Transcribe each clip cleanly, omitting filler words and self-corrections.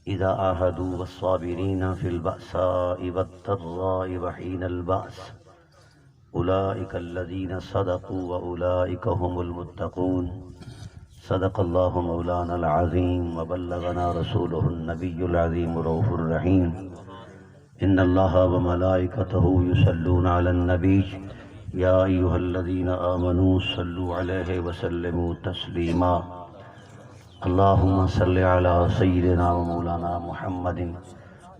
إذا عاهدوا والصابرين في البأساء والضراء وحين البأس أولئك الذين صدقوا وأولئك هم المتقون. صدق الله مولانا العظيم وبلغنا رسوله النبي العظيم الرؤوف الرحيم. إن الله وملائكته يصلون على النبي يا أيها الذين آمنوا صلوا عليه وسلموا تسليما. اللهم صل على سيدنا ومولانا محمد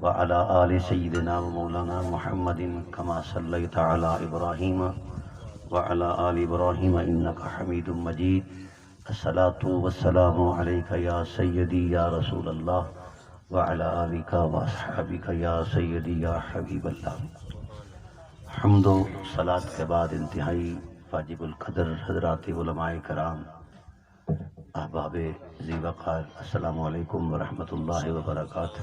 وعلى آل سيدنا ومولانا محمد كما صليت على إبراهيم وعلى آل إبراهيم إنك حميد مجيد. الصلاة والسلام عليك يا سيدي يا رسول الله وعلى آلك وأصحابك يا سيدي يا حبيب الله. حمد و صلاة کے بعد انتہائی واجب القدر حضرات علماء کرام، احباب ذی وقار، السلام علیکم ورحمۃ اللہ وبرکاتہ.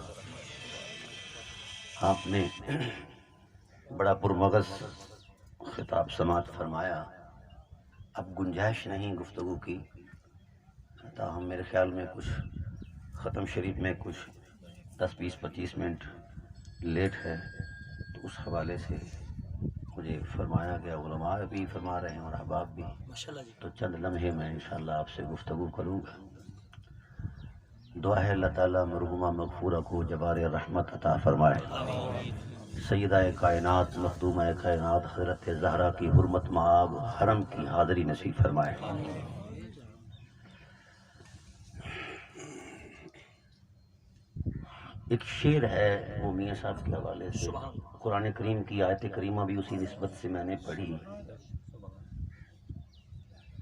آپ نے بڑا پرمغز خطاب سماعت فرمایا. اب گنجائش نہیں گفتگو کی، تاہم میرے خیال میں کچھ ختم شریف میں کچھ 10-20-25 منٹ لیٹ ہے، تو اس حوالے سے مجھے فرمایا گیا، علماء بھی فرما رہے ہیں اور احباب بھی، تو چند لمحے میں انشاءاللہ آپ سے گفتگو کروں گا. دعا ہے اللہ تعالیٰ مرحومہ مغفورہ کو جبار رحمت عطا فرمائے. سیدہ کائنات مخدومہ کائنات حضرت زہرا کی حرمت مآب حرم کی حاضری نصیب فرمائے. ایک شعر ہے وہ میاں صاحب کے حوالے سے، قرآن کریم کی آیت کریمہ بھی اسی نسبت سے میں نے پڑھی.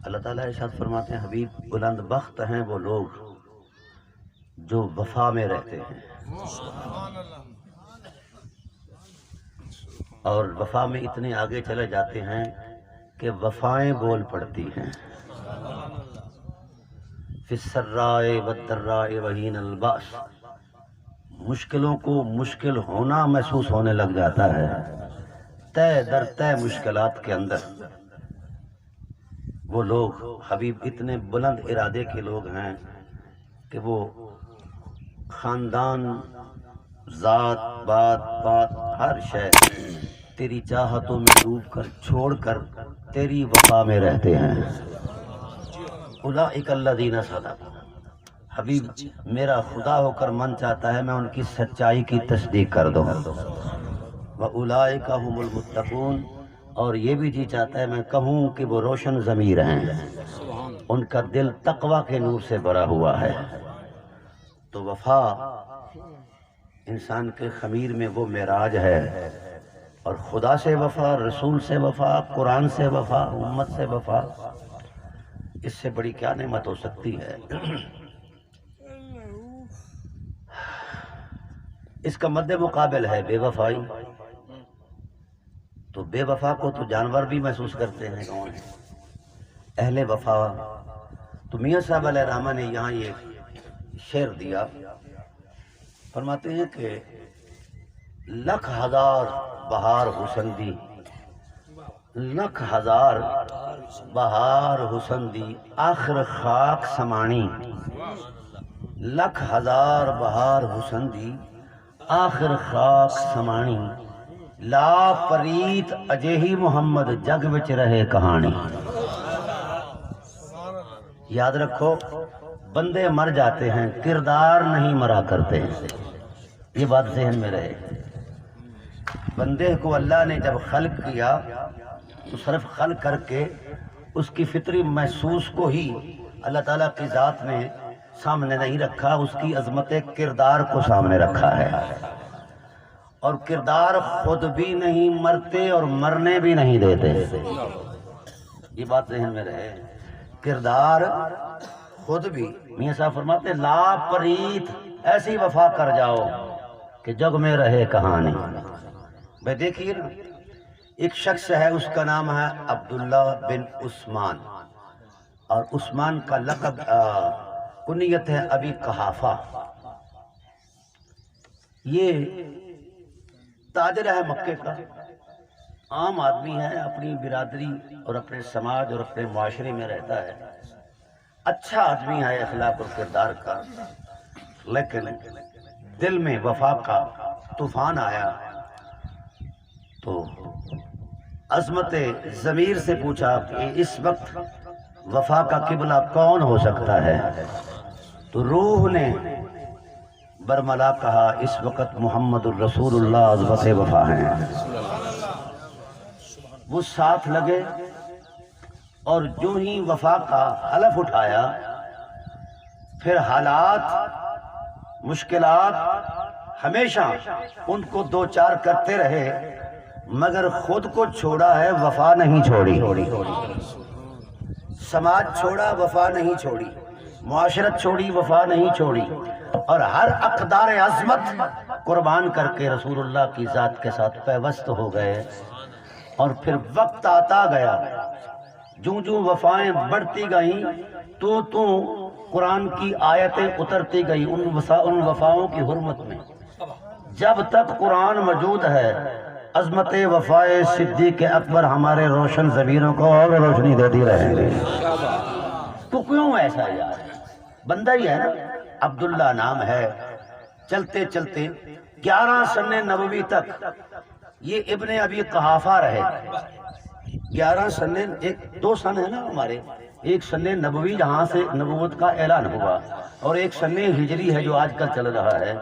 اللہ تعالیٰ ارشاد فرماتے ہیں، حبیب بلند بخت ہیں وہ لوگ جو وفا میں رہتے ہیں اور وفا میں اتنے آگے چلے جاتے ہیں کہ وفائیں بول پڑتی ہیں. فی السراء والضراء وحین البأس، مشکلوں کو مشکل ہونا محسوس ہونے لگ جاتا ہے. طے در طے مشکلات کے اندر وہ لوگ حبیب اتنے بلند ارادے کے لوگ ہیں کہ وہ خاندان، ذات، بات ہر شے تیری چاہتوں میں ڈوب کر چھوڑ کر تیری وفا میں رہتے ہیں. اولئک الذین صدقوا، حبیب میرا خدا ہو کر من چاہتا ہے میں ان کی سچائی کی تصدیق کر دوں. وَأُولَئِكَ هُمُ الْمُتَّقُونَ، اور یہ بھی جی چاہتا ہے میں کہوں کہ وہ روشن ضمیر ہیں، ان کا دل تقوی کے نور سے بھرا ہوا ہے. تو وفا انسان کے خمیر میں وہ معراج ہے، اور خدا سے وفا، رسول سے وفا، قرآن سے وفا، امت سے وفا، اس سے بڑی کیا نعمت ہو سکتی ہے. اس کا مد مقابل ہے بے وفائی. تو بے وفا کو تو جانور بھی محسوس کرتے ہیں. کون ہے اہل وفا؟ تو میاں صاحب علیہ الرحمہ نے یہاں یہ شعر دیا، فرماتے ہیں کہ لکھ ہزار بہار حسن دی، لکھ ہزار بہار حسن دی آخر خاک سمانی. لکھ ہزار بہار حسن دی آخر خاک سمانی، لا پریت اجہی محمد جگ وچ رہے کہانی. یاد رکھو، بندے مر جاتے ہیں، کردار نہیں مرا کرتے. یہ بات ذہن میں رہے. بندے کو اللہ نے جب خلق کیا تو صرف خلق کر کے اس کی فطری محسوس کو ہی اللہ تعالیٰ کی ذات میں سامنے نہیں رکھا، اس کی عظمت کردار کو سامنے رکھا ہے. اور کردار خود بھی نہیں مرتے اور مرنے بھی نہیں دیتے. یہ بات ذہن میں رہے. کردار خود بھی، میاں صاحب فرماتے ہیں لا پریت، ایسی وفا کر جاؤ کہ جگ میں رہے کہانی. بھائی دیکھیے نا، ایک شخص ہے، اس کا نام ہے عبداللہ بن عثمان، اور عثمان کا لقب کنیت ہے ابی قحافہ. یہ تاجر ہے مکے کا، عام آدمی ہے، اپنی برادری اور اپنے سماج اور اپنے معاشرے میں رہتا ہے، اچھا آدمی ہے اخلاق اور کردار کا. لیکن دل میں وفا کا طوفان آیا تو عظمت ضمیر سے پوچھا کہ اس وقت وفا کا قبلہ کون ہو سکتا ہے؟ تو روح نے برملا کہا اس وقت محمد الرسول اللہ عظمت وفا ہیں۔ وہ ساتھ لگے اور جو ہی وفا کا حلف اٹھایا، پھر حالات مشکلات ہمیشہ ان کو دو چار کرتے رہے، مگر خود کو چھوڑا ہے وفا نہیں چھوڑی۔ سماج چھوڑا وفا نہیں چھوڑی، معاشرت چھوڑی وفا نہیں چھوڑی، اور ہر اقدار عظمت قربان کر کے رسول اللہ کی ذات کے ساتھ پیوست ہو گئے۔ اور پھر وقت آتا گیا، جو وفائیں بڑھتی گئیں تو قرآن کی آیتیں اترتی گئی ان وفاؤں کی حرمت میں۔ جب تک قرآن موجود ہے عظمت وفائے صدیق اکبر ہمارے روشن ضمیروں کو اور روشنی دیتی رہیں گے۔ تو کیوں ایسا یار؟ بندہ ہی ہے نا، عبداللہ نام ہے، چلتے چلتے 11 سن نبوی تک یہ ابن ابی قحافہ رہے۔ 11 سن، دو سن ہے نا ہمارے، ایک سن نبوی جہاں سے نبوت کا اعلان ہوا، اور ایک سن ہجری ہے جو آج کل چل رہا ہے۔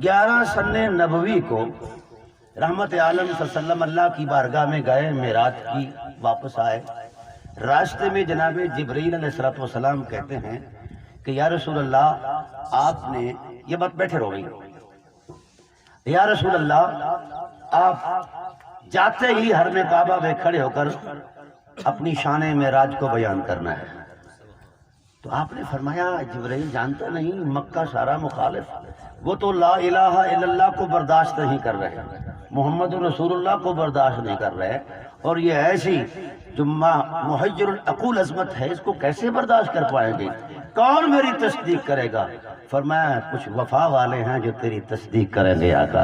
11 سن نبوی کو رحمت عالم صلی اللہ علیہ وسلم اللہ کی بارگاہ میں گئے، معراج کی واپس آئے۔ راستے میں جناب جبرائیل علیہ السلام کہتے ہیں کہ یا رسول اللہ آپ نے، یہ بات بیٹھے رہو گئی، یا رسول اللہ آپ جاتے ہی حرم کعبہ میں کھڑے ہو کر اپنی شان معراج کو بیان کرنا ہے۔ تو آپ نے فرمایا جبرائیل جانتا نہیں، مکہ سارا مخالف، وہ تو لا الہ الا اللہ کو برداشت نہیں کر رہے، محمد رسول اللہ کو برداشت نہیں کر رہے، اور یہ ایسی جو محیر العقول عظمت ہے، اس کو کیسے برداشت کر پائیں گے؟ کون میری تصدیق کرے گا؟ فرمایا کچھ وفا والے ہیں جو تیری تصدیق کریں گے آقا۔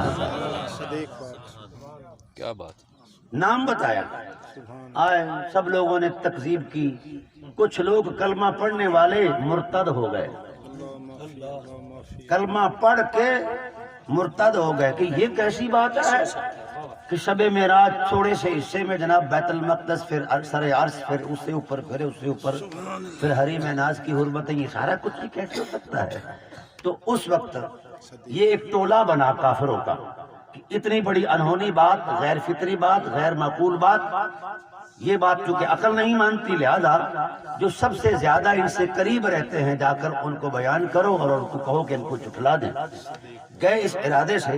کیا بات، نام بتایا، آئے سب لوگوں نے تکذیب کی، کچھ لوگ کلمہ پڑھنے والے مرتد ہو گئے، کلمہ پڑھ کے مرتد ہو گئے کہ یہ کیسی بات ہے کہ شب معراج تھوڑے سے حصے میں جناب بیت المقدس، پھر سر عرش، پھر اس سے اوپر، پھر اس سے اوپر، پھر حریم ناز کی حرمتیں، یہ سارا کچھ یہ کیسے ہو سکتا ہے؟ تو اس وقت یہ ایک ٹولہ بنا کافروں کا کہ اتنی بڑی انہونی بات، غیر فطری بات، غیر معقول بات، یہ بات چونکہ عقل نہیں مانتی، لہذا جو سب سے زیادہ ان سے قریب رہتے ہیں جا کر ان کو بیان کرو اور ان کو کہو کہ ان کو جھٹلا دیں۔ گئے اس ارادے سے،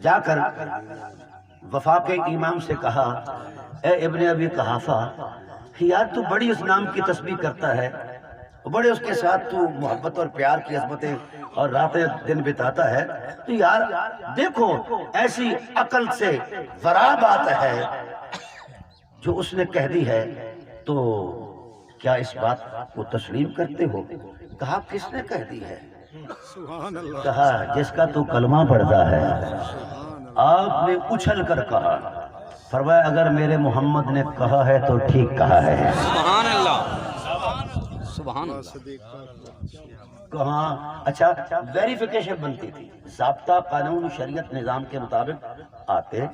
جا کر وفا کے امام سے کہا اے ابن ابی قحافہ، یار تو بڑی اس نام کی تسبیح کرتا ہے، بڑے اس کے ساتھ تو محبت اور پیار کی عظمتیں اور راتیں دن بتاتا ہے، تو یار دیکھو ایسی عقل سے ورا بات ہے جو اس نے کہہ دی ہے، تو کیا اس بات کو تسلیم کرتے ہو؟ کہا کس نے کہہ دی ہے؟ کہا جس کا تو کلمہ پڑھتا ہے۔ آپ نے اچھل کر کہا، فرمایا اگر میرے محمد نے کہا ہے تو ٹھیک کہا ہے۔ سبحان اللہ، سبحان اللہ۔ کہاں اچھا ویریفیکیشن بنتی تھی، ضابطہ قانون شریعت نظام کے مطابق آتے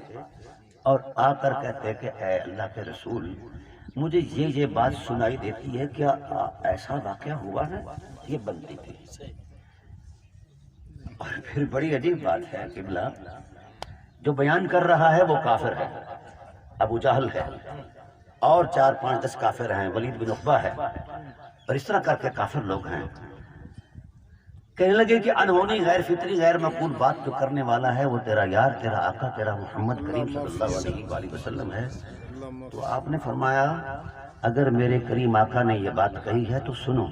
اور آ کر کہتے کہ اے اللہ کے رسول مجھے یہ بات سنائی دیتی ہے، کیا ایسا واقعہ ہوا ہے؟ یہ بنتی تھی۔ اور پھر بڑی عجیب بات ہے قبلہ، جو بیان کر رہا ہے وہ کافر ہے، ابو جہل ہے، اور 4-5-10 کافر ہیں، ولید بن عقبہ ہے، اور اس طرح کر کے کافر لوگ ہیں۔ کہنے لگے کہ انہونی غیر فطری غیر معقول بات جو کرنے والا ہے وہ تیرا یار، تیرا آقا، تیرا محمد کریم صلی اللہ علیہ وآلہ وسلم ہے۔ تو آپ نے فرمایا اگر میرے کریم آقا نے یہ بات کہی ہے تو سنو،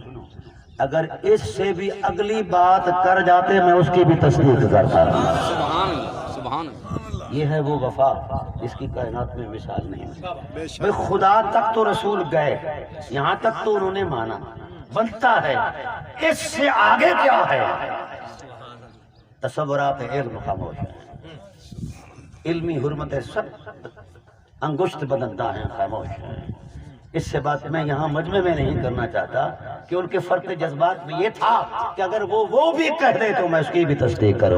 اگر اس سے بھی اگلی بات کر جاتے میں اس کی بھی تصدیق کرتا رہا۔ سبحان اللہ، سبحان اللہ۔ یہ ہے وہ وفا اس کی کائنات میں مثال نہیں۔ بھئی خدا تک تو رسول گئے، یہاں تک تو انہوں نے مانا، بنتا ہے اس سے آگے کیا ہے؟ تصورات علم خاموش ہیں، علمی حرمتیں سب انگشت بلندہ ہیں، خاموش ہیں۔ اس سے بات میں یہاں مجمع میں نہیں کرنا چاہتا کہ ان کے فرق جذبات میں یہ تھا کہ اگر وہ بھی کہہ دے تو میں اس کی بھی تصدیق کروں۔